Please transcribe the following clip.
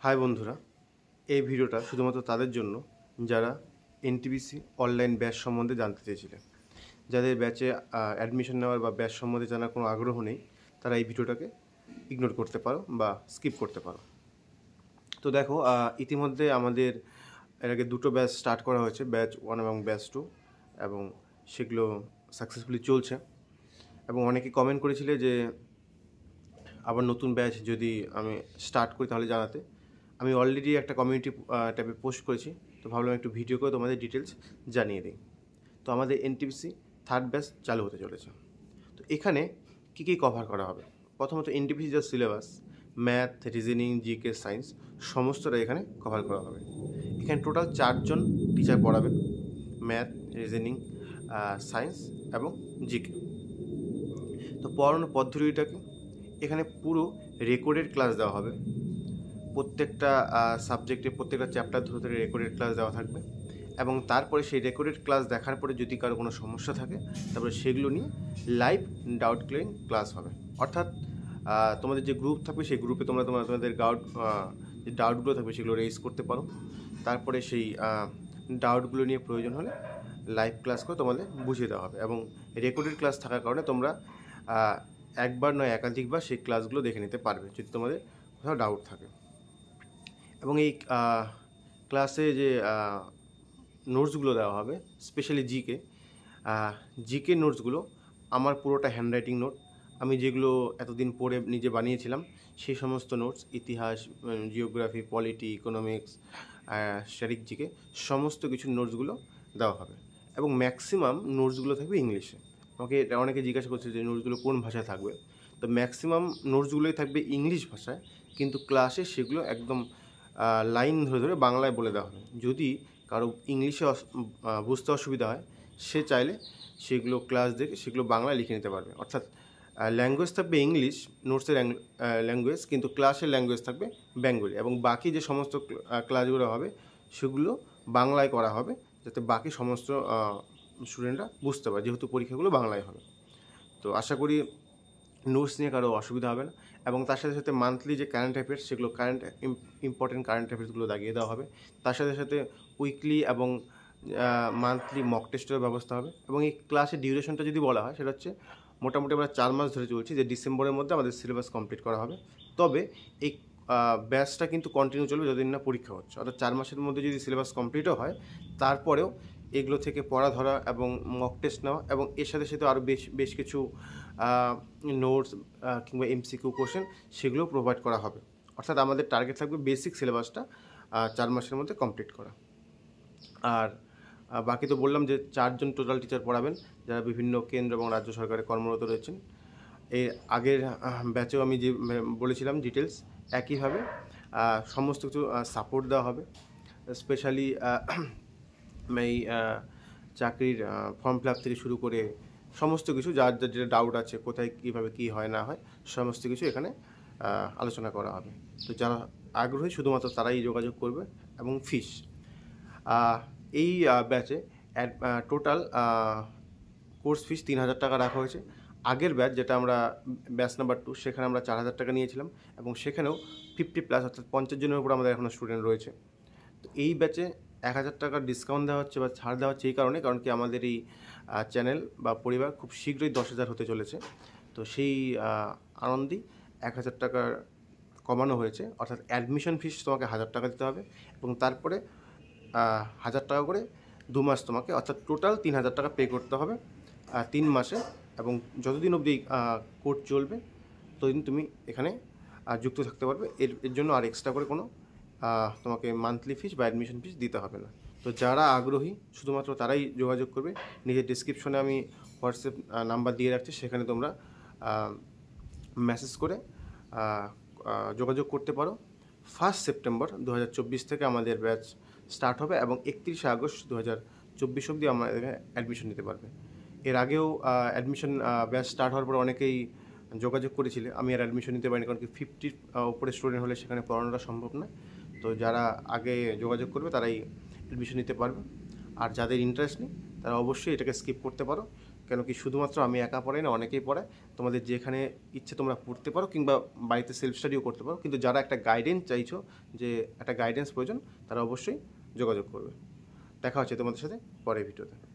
High বন্ধুরা, এই ভিডিওটা শুধুমাত্র তাদের জন্য যারা এনটিপিসি অনলাইন ব্যাচ সম্বন্ধে জানতে চেয়েছিলেন। যাদের ব্যাচে অ্যাডমিশন নেওয়ার বা ব্যাচ সম্বন্ধে জানার কোনো আগ্রহ নেই, তারা এই ভিডিওটাকে ইগনোর করতে পারো বা স্কিপ করতে পারো। তো দেখো, ইতিমধ্যে আমাদের এর আগে দুটো ব্যাচ স্টার্ট করা হয়েছে, ব্যাচ 1 এবং ব্যাচ 2, এবং সেগুলো সাকসেসফুলি চলছে। এবং অনেকে কমেন্ট করেছিলে যে আবার নতুন ব্যাচ যদি আমি স্টার্ট করি তাহলে জানাতে। আমি অলরেডি একটা কমিউনিটি ট্যাবে পোস্ট করেছি, তো ভাবলাম একটু ভিডিও করে তোমাদের ডিটেলস জানিয়ে দিই। তো আমাদের এনটিপিসি থার্ড ব্যাচ চালু হতে চলেছে। তো এখানে কী কী কভার করা হবে? প্রথমত এনটিপিসি যা syllabus, math, reasoning, GK, science সমস্তটা এখানে কভার করা হবে। এখানে টোটাল 4 জন টিচার পড়াবেন ম্যাথ, রিজনিং, সায়েন্স এবং জিকে। তো পড়ানোর পদ্ধতিটাকে এখানে পুরো রেকর্ডেড ক্লাস দেওয়া হবে। প্রত্যেকটা সাবজেক্টে প্রত্যেকটা চ্যাপ্টার ধরে ধরে রেকর্ডেড ক্লাস দেওয়া থাকবে, এবং তারপরে সেই রেকর্ডেড ক্লাস দেখার পরে যদি কারো কোনো সমস্যা থাকে তারপরে সেগুলো নিয়ে লাইভ ডাউট ক্লিয়ারিং ক্লাস হবে। অর্থাৎ তোমাদের যে গ্রুপ থাকবে সেই গ্রুপে তোমাদের যে ডাউটগুলো থাকবে সেগুলো রেজ করতে পারো। তারপরে সেই ডাউটগুলো নিয়ে প্রয়োজন হলে লাইভ ক্লাস করে তোমাদের বুঝিয়ে দেওয়া হবে, এবং রেকর্ডেড ক্লাস থাকার কারণে তোমরা একবার নয় একাধিকবার সেই ক্লাসগুলো দেখে নিতে পারবে যদি তোমাদের কোথাও ডাউট থাকে। এবং এই ক্লাসে যে নোটসগুলো দেওয়া হবে, স্পেশালি জিকে নোটসগুলো আমার পুরোটা হ্যান্ডরাইটিং নোট। আমি যেগুলো এতদিন পড়ে নিজে বানিয়েছিলাম সেই সমস্ত নোটস, ইতিহাস, geography, polity, economics, static GK সমস্ত কিছু নোটসগুলো দেওয়া হবে। এবং ম্যাক্সিমাম নোটসগুলো থাকবে ইংলিশে। আমাকে অনেকে জিজ্ঞাসা করছে যে নোটসগুলো কোন ভাষায় থাকবে। তো ম্যাক্সিমাম নোটসগুলোই থাকবে ইংলিশ ভাষায়, কিন্তু ক্লাসে সেগুলো একদম লাইন ধরে ধরে বাংলায় বলে দেওয়া হবে। যদি কারো ইংলিশে বুঝতে অসুবিধা হয়, সে চাইলে সেগুলো ক্লাস দেখে সেগুলো বাংলায় লিখে নিতে পারবে। অর্থাৎ ল্যাঙ্গুয়েজ থাকবে ইংলিশ, নোটসের ল্যাঙ্গুয়েজ, কিন্তু ক্লাসের ল্যাঙ্গুয়েজ থাকবে বেঙ্গলি। এবং বাকি যে সমস্ত ক্লাসগুলো হবে সেগুলো বাংলায় করা হবে, যাতে বাকি সমস্ত স্টুডেন্টরা বুঝতে পারে, যেহেতু পরীক্ষাগুলো বাংলায় হবে। তো আশা করি নোটস নিয়ে কারো অসুবিধা হবে না। এবং তার সাথে সাথে মান্থলি যে কারেন্ট অ্যাফেয়ার্স, সেগুলো ইম্পর্টেন্ট কারেন্ট অ্যাফেয়ার্সগুলো দাগিয়ে দেওয়া হবে। তার সাথে সাথে উইকলি এবং মান্থলি মক টেস্টের ব্যবস্থা হবে। এবং এই ক্লাসের ডিউরেশনটা যদি বলা হয়, সেটা হচ্ছে মোটামুটি আমরা 4 মাস ধরে চলছি, যে ডিসেম্বরের মধ্যে আমাদের সিলেবাস কমপ্লিট করা হবে। তবে এই ব্যাচটা কিন্তু কন্টিনিউ চলবে যতদিন না পরীক্ষা হচ্ছে। অর্থাৎ 4 মাসের মধ্যে যদি সিলেবাস কমপ্লিটও হয়, তারপরেও এগুলো থেকে পড়া ধরা এবং মক টেস্ট নেওয়া, এবং এর সাথে সাথে আরও বেশ কিছু নোটস কিংবা এমসিকিউ কোশ্চেন সেগুলো প্রোভাইড করা হবে। অর্থাৎ আমাদের টার্গেট থাকবে বেসিক সিলেবাসটা 4 মাসের মধ্যে কমপ্লিট করা। আর বাকি তো বললাম যে 4 জন টোটাল টিচার পড়াবেন, যারা বিভিন্ন কেন্দ্র এবং রাজ্য সরকারে কর্মরত রয়েছেন। এর আগের ব্যাচেও আমি যে বলেছিলাম ডিটেলস, একইভাবে সমস্ত কিছু সাপোর্ট দেওয়া হবে। স্পেশালি এই চাকরির ফর্ম ফিল আপ থেকে শুরু করে সমস্ত কিছু, যার যেটা ডাউট আছে, কোথায় কীভাবে কী হয় না হয়, সমস্ত কিছু এখানে আলোচনা করা হবে। তো যারা আগ্রহী শুধুমাত্র তারাই যোগাযোগ করবে। এবং ফিস, এই ব্যাচে টোটাল কোর্স ফিস 3,000 টাকা রাখা হয়েছে। আগের ব্যাচ, যেটা আমরা ব্যাচ নাম্বার 2, সেখানে আমরা 4,000 টাকা নিয়েছিলাম, এবং সেখানেও 50+, অর্থাৎ 50 জনের উপর আমাদের এখনও স্টুডেন্ট রয়েছে। তো এই ব্যাচে 1,000 টাকার ডিসকাউন্ট দেওয়া হচ্ছে বা ছাড় দেওয়া হচ্ছে এই কারণে, কারণ কি আমাদের এই চ্যানেল বা পরিবার খুব শীঘ্রই 10,000 হতে চলেছে। তো সেই আনন্দেই 1,000 টাকা কমানো হয়েছে। অর্থাৎ অ্যাডমিশন ফিস তোমাকে 1,000 টাকা দিতে হবে, এবং তারপরে 1,000 টাকা করে 2 মাস তোমাকে, অর্থাৎ টোটাল 3,000 টাকা পে করতে হবে 3 মাসে। এবং যতদিন অবধি কোর্স চলবে ততদিন তুমি এখানে যুক্ত থাকতে পারবে। এর জন্য আর এক্সট্রা করে কোনো তোমাকে মান্থলি ফিস বা অ্যাডমিশন ফিস দিতে হবে না। তো যারা আগ্রহী শুধুমাত্র তারাই যোগাযোগ করবে। নিজের ডিসক্রিপশনে আমি হোয়াটসঅ্যাপ নাম্বার দিয়ে রাখছি, সেখানে তোমরা মেসেজ করে যোগাযোগ করতে পারো। 1 সেপ্টেম্বর 2024 থেকে আমাদের ব্যাচ স্টার্ট হবে, এবং 31 আগস্ট 2024 অবধি আমাদের অ্যাডমিশন নিতে পারবে। এর আগেও অ্যাডমিশন ব্যাচ স্টার্ট হওয়ার পর অনেকেই যোগাযোগ করেছিলে, আমি আর অ্যাডমিশন নিতে পারিনি, কারণ কি 50 উপরে স্টুডেন্ট হলে সেখানে পড়ানোটা সম্ভব না। তো যারা আগে যোগাযোগ করবে তারাই অ্যাডমিশন নিতে পারবে। আর যাদের ইন্টারেস্ট নেই তারা অবশ্যই এটাকে স্কিপ করতে পারো, কেন কি শুধুমাত্র আমি একা পড়াই না, অনেকেই পড়ায়। তোমাদের যেখানে ইচ্ছে তোমরা পড়তে পারো, কিংবা বাড়িতে সেলফ স্টাডিও করতে পারো। কিন্তু যারা একটা গাইডেন্স চাইছো, যে একটা গাইডেন্স প্রয়োজন, তারা অবশ্যই যোগাযোগ করবে। দেখা হচ্ছে তোমাদের সাথে পরের ভিডিওতে।